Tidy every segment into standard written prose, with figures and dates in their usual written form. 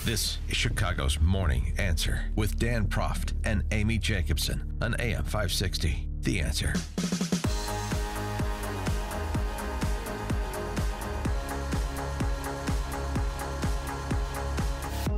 This is Chicago's Morning Answer with Dan Proft and Amy Jacobson on AM 560. The Answer.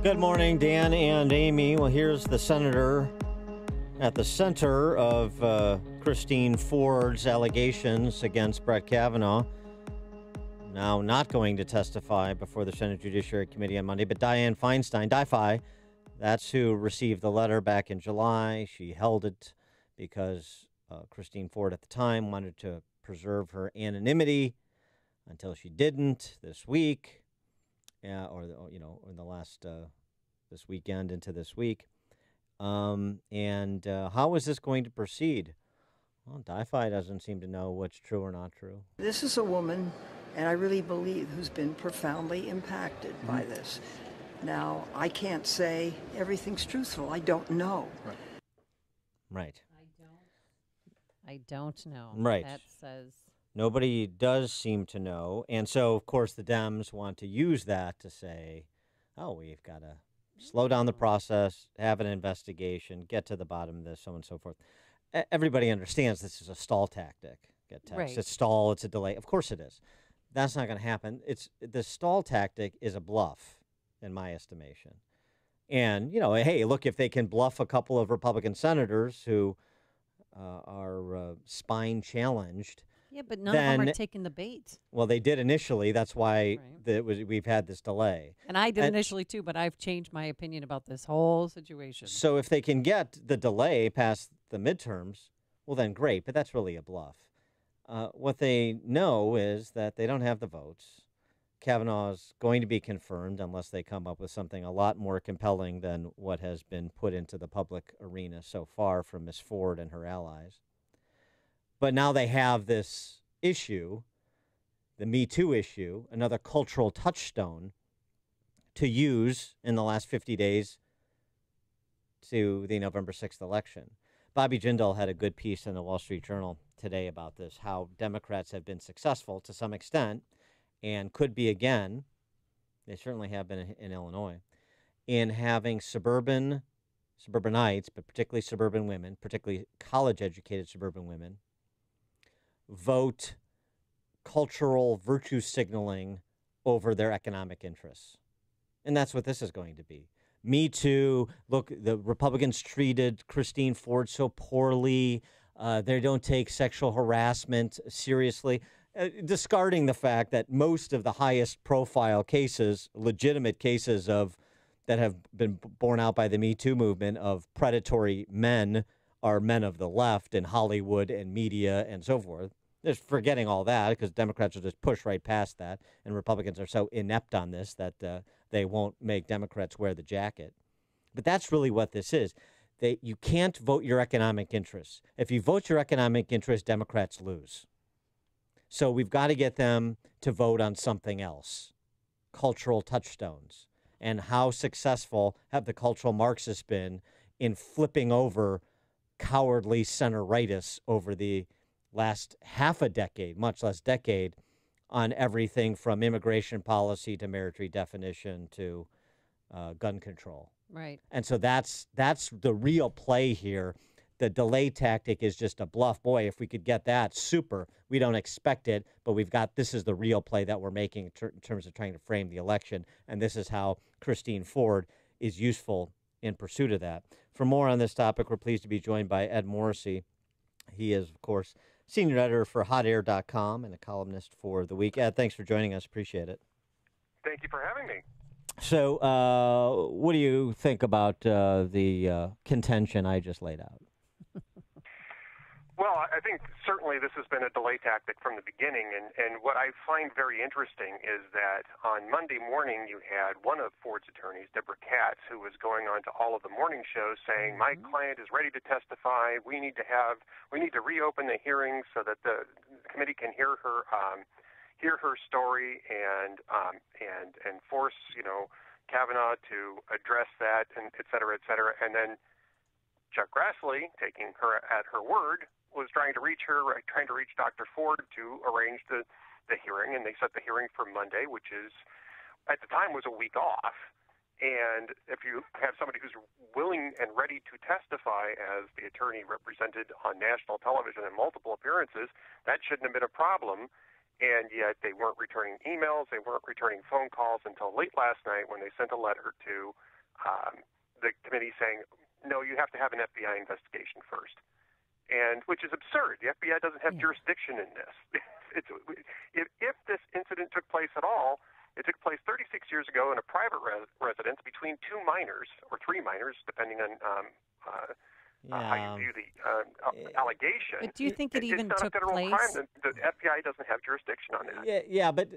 Good morning, Dan and Amy. Well, here's the senator at the center of Christine Ford's allegations against Brett Kavanaugh. Now not going to testify before the Senate Judiciary Committee on Monday, but Dianne Feinstein, Di-Fi, that's who received the letter back in July. She held it because Christine Ford at the time wanted to preserve her anonymity until she didn't this week. Or in the last this weekend into this week. How is this going to proceed? Well, Di-Fi doesn't seem to know what's true or not true. This is a woman, and I really believe, who's been profoundly impacted by this. Now, I can't say everything's truthful. I don't know. Right. I don't know. Right. That says... Nobody does seem to know. And so, of course, the Dems want to use that to say, oh, we've got to slow down the process, have an investigation, get to the bottom of this, so on and so forth. Everybody understands this is a stall tactic. Get text. Right. It's stall. It's a delay. Of course it is. That's not going to happen. The stall tactic is a bluff, in my estimation. And, hey, look, if they can bluff a couple of Republican senators who are spine challenged, yeah, but none of them are taking the bait. Well, they did initially. That's why we've had this delay. And I did initially, too, but I've changed my opinion about this whole situation. So if they can get the delay past the midterms, well, then great. But that's really a bluff. What they know is that they don't have the votes. Kavanaugh is going to be confirmed unless they come up with something a lot more compelling than what has been put into the public arena so far from Ms. Ford and her allies. But now they have this issue, the Me Too issue, another cultural touchstone to use in the last 50 days to the November 6th election. Bobby Jindal had a good piece in the Wall Street Journal today about this, how Democrats have been successful to some extent and could be again, they certainly have been in Illinois, in having suburbanites, but particularly suburban women, particularly college-educated suburban women, vote cultural virtue signaling over their economic interests. And that's what this is going to be. Me Too. Look, the Republicans treated Christine Ford so poorly. They don't take sexual harassment seriously, discarding the fact that most of the highest profile cases, legitimate cases that have been borne out by the Me Too movement of predatory men are men of the left in Hollywood and media and so forth. Just forgetting all that because Democrats will just push right past that, and Republicans are so inept on this that they won't make Democrats wear the jacket. But that's really what this is. You can't vote your economic interests. If you vote your economic interests, Democrats lose. So we've got to get them to vote on something else, cultural touchstones. And how successful have the cultural Marxists been in flipping over cowardly center-rightists over the last half a decade, much less decade, on everything from immigration policy to marriage redefinition to gun control. Right. And so that's the real play here. The delay tactic is just a bluff. Boy, if we could get that, super. We don't expect it, but this is the real play that we're making in terms of trying to frame the election. And this is how Christine Ford is useful in pursuit of that. For more on this topic, we're pleased to be joined by Ed Morrissey. He is, of course, senior editor for hotair.com and a columnist for The Week. Ed, thanks for joining us. Appreciate it. Thank you for having me. So what do you think about the contention I just laid out? Well, I think certainly this has been a delay tactic from the beginning, and what I find very interesting is that on Monday morning you had one of Ford's attorneys, Deborah Katz, who was going on to all of the morning shows saying, my client is ready to testify, we need to reopen the hearing so that the committee can hear her story and force, Kavanaugh to address that, and et cetera, et cetera. And then Chuck Grassley, taking her at her word, was trying to reach Dr. Ford to arrange the hearing, and they set the hearing for Monday, which is, at the time, was a week off. And if you have somebody who's willing and ready to testify as the attorney represented on national television in multiple appearances, that shouldn't have been a problem. And yet they weren't returning emails, they weren't returning phone calls until late last night when they sent a letter to the committee saying, no, you have to have an FBI investigation first. And which is absurd. The FBI doesn't have jurisdiction in this. If this incident took place at all, it took place 36 years ago in a private residence between two minors, or three minors, depending on how you view the allegation. But do you think it even took place? It's not a federal crime. The FBI doesn't have jurisdiction on that. Yeah, but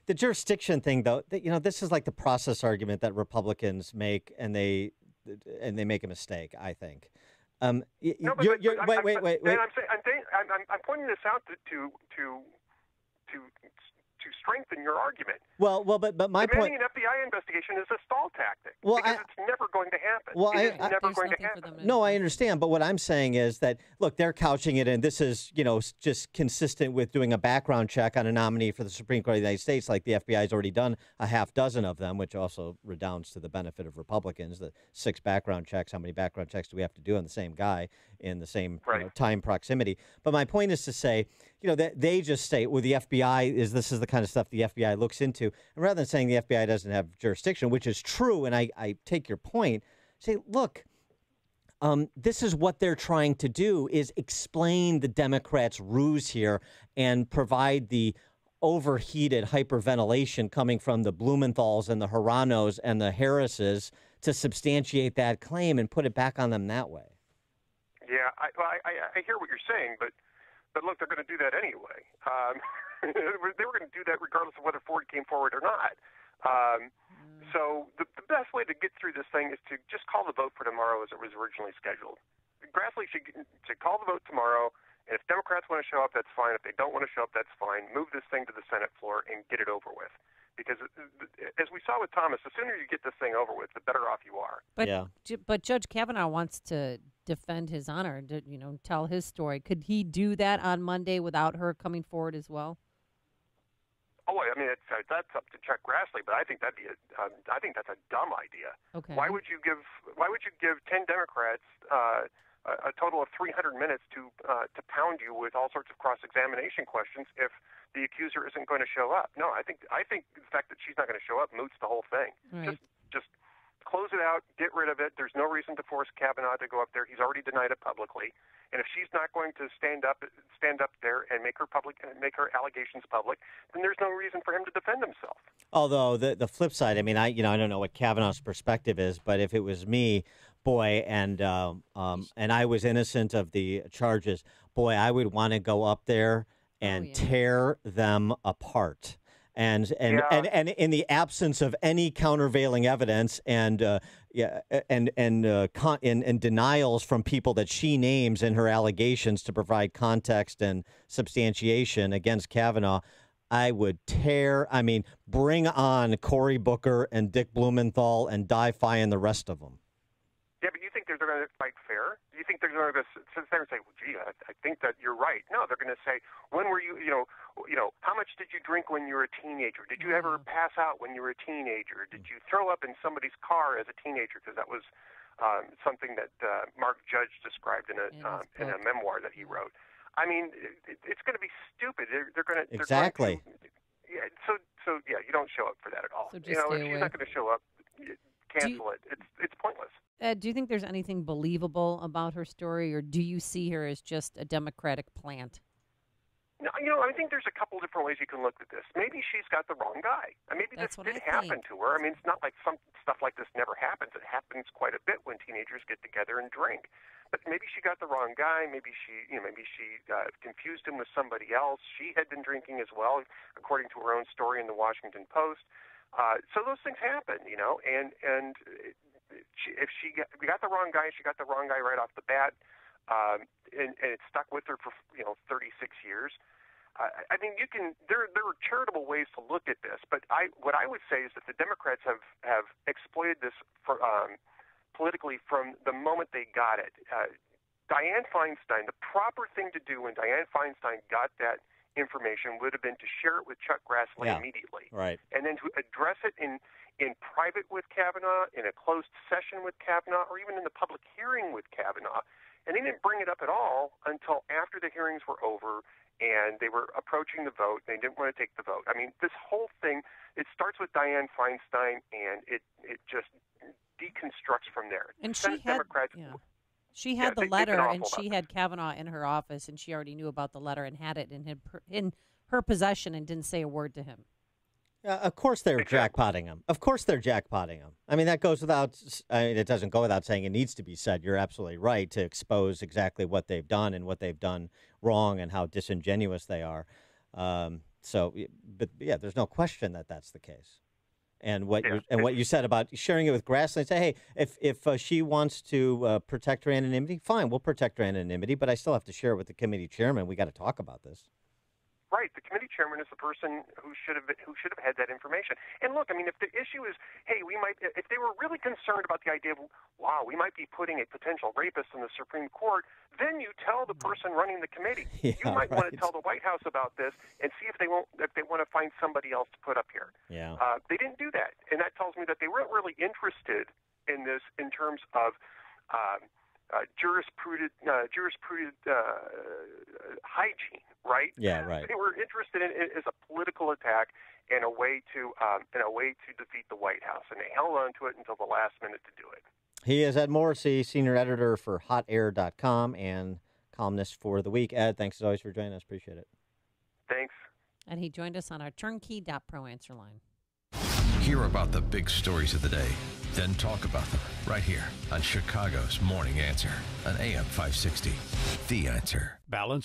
the jurisdiction thing, though, this is like the process argument that Republicans make, and they make a mistake, I think. No, but wait. I'm pointing this out to strengthen your argument. Well, but my point. Demanding an FBI investigation is a stall tactic. Well, because it's never going to happen. It's never going to happen. No, I understand. But what I'm saying is that, look, they're couching it, and this is, just consistent with doing a background check on a nominee for the Supreme Court of the United States, like the FBI has already done a half dozen of them, which also redounds to the benefit of Republicans. The 6 background checks. How many background checks do we have to do on the same guy in the same time proximity? But my point is to say, that they just say, well, the FBI this is the kind of stuff the FBI looks into. And rather than saying the FBI doesn't have jurisdiction, which is true, and I take your point, say, look, this is what they're trying to do, is explain the Democrats' ruse here and provide the overheated hyperventilation coming from the Blumenthals and the Haranos and the Harrises to substantiate that claim and put it back on them that way. Yeah, I hear what you're saying, but look, they're going to do that anyway. They were going to do that regardless of whether Ford came forward or not. So the best way to get through this thing is to just call the vote for tomorrow as it was originally scheduled. Grassley should call the vote tomorrow, and if Democrats want to show up, that's fine. If they don't want to show up, that's fine. Move this thing to the Senate floor and get it over with. Because as we saw with Thomas, the sooner you get this thing over with, the better off you are. But Judge Kavanaugh wants to defend his honor, to tell his story. Could he do that on Monday without her coming forward as well? Oh, I mean, that's up to Chuck Grassley, but I think that's a dumb idea. Okay. Why would you give 10 Democrats a total of 300 minutes to pound you with all sorts of cross-examination questions if the accuser isn't going to show up? No, I think the fact that she's not going to show up moots the whole thing. Right. Just close it out, get rid of it. There's no reason to force Kavanaugh to go up there. He's already denied it publicly. And if she's not going to stand up there and make her allegations public, then there's no reason for him to defend himself. Although the flip side, I mean, I don't know what Kavanaugh's perspective is, but if it was me, boy, and I was innocent of the charges, boy, I would want to go up there and tear them apart. And in the absence of any countervailing evidence and denials from people that she names in her allegations to provide context and substantiation against Kavanaugh, I would bring on Cory Booker and Dick Blumenthal and Di Fye and the rest of them. Yeah, but you think they're going to fight fair? Do you think they're going to sit there and say, well, gee, I think that you're right? No, they're going to say, when were you, how much did you drink when you were a teenager? Did you ever pass out when you were a teenager? Did you throw up in somebody's car as a teenager? Because that was something that Mark Judge described in a memoir that he wrote. I mean, it's going to be stupid. They're going to exactly. Yeah. So you don't show up for that at all. So just if she's not going to show up, cancel it. It's pointless. Ed, do you think there's anything believable about her story, or do you see her as just a Democratic plant? No, I think there's a couple different ways you can look at this. Maybe she's got the wrong guy. Maybe this did happen to her. I mean, it's not like some stuff like this never happens. It happens quite a bit when teenagers get together and drink. But maybe she got the wrong guy. Maybe she confused him with somebody else. She had been drinking as well, according to her own story in the Washington Post. So those things happen, and if she got the wrong guy, she got the wrong guy right off the bat, and it stuck with her for 36 years. I mean, there are charitable ways to look at this, but what I would say is that the Democrats have exploited this for, politically from the moment they got it. Dianne Feinstein, the proper thing to do when Dianne Feinstein got that information would have been to share it with Chuck Grassley immediately. Right. And then to address it in private with Kavanaugh, in a closed session with Kavanaugh, or even in the public hearing with Kavanaugh. And they didn't bring it up at all until after the hearings were over and they were approaching the vote. They didn't want to take the vote. I mean, this whole thing, it starts with Dianne Feinstein, and it just deconstructs from there. And Senate she had, Democrats, she had the they've been letter, awful and she about had Kavanaugh in her office, and she already knew about the letter and had it in her possession and didn't say a word to him. Of course they're jackpotting him. Of course they're jackpotting him. I mean, that goes without, it doesn't go without saying. It needs to be said. You're absolutely right to expose exactly what they've done and what they've done wrong and how disingenuous they are. But there's no question that that's the case. And what you said about sharing it with Grassley, say, hey, if she wants to protect her anonymity, fine, we'll protect her anonymity, but I still have to share it with the committee chairman. We got to talk about this. Right, the committee chairman is the person who should have had that information. And look, I mean, if the issue is, hey, if they were really concerned about the idea of, wow, we might be putting a potential rapist in the Supreme Court, then you tell the person running the committee. You might want to tell the White House about this and see if they want to find somebody else to put up here. Yeah, they didn't do that, and that tells me that they weren't really interested in this in terms of jurisprudence hygiene, right? Yeah, right. They were interested in it as a political attack and a way to defeat the White House, and they held on to it until the last minute to do it. He is Ed Morrissey, senior editor for hotair.com and columnist for The Week. Ed, thanks as always for joining us. Appreciate it. Thanks. And he joined us on our turnkey.pro answer line. Hear about the big stories of the day, then talk about them right here on Chicago's Morning Answer on AM 560. The Answer. Balance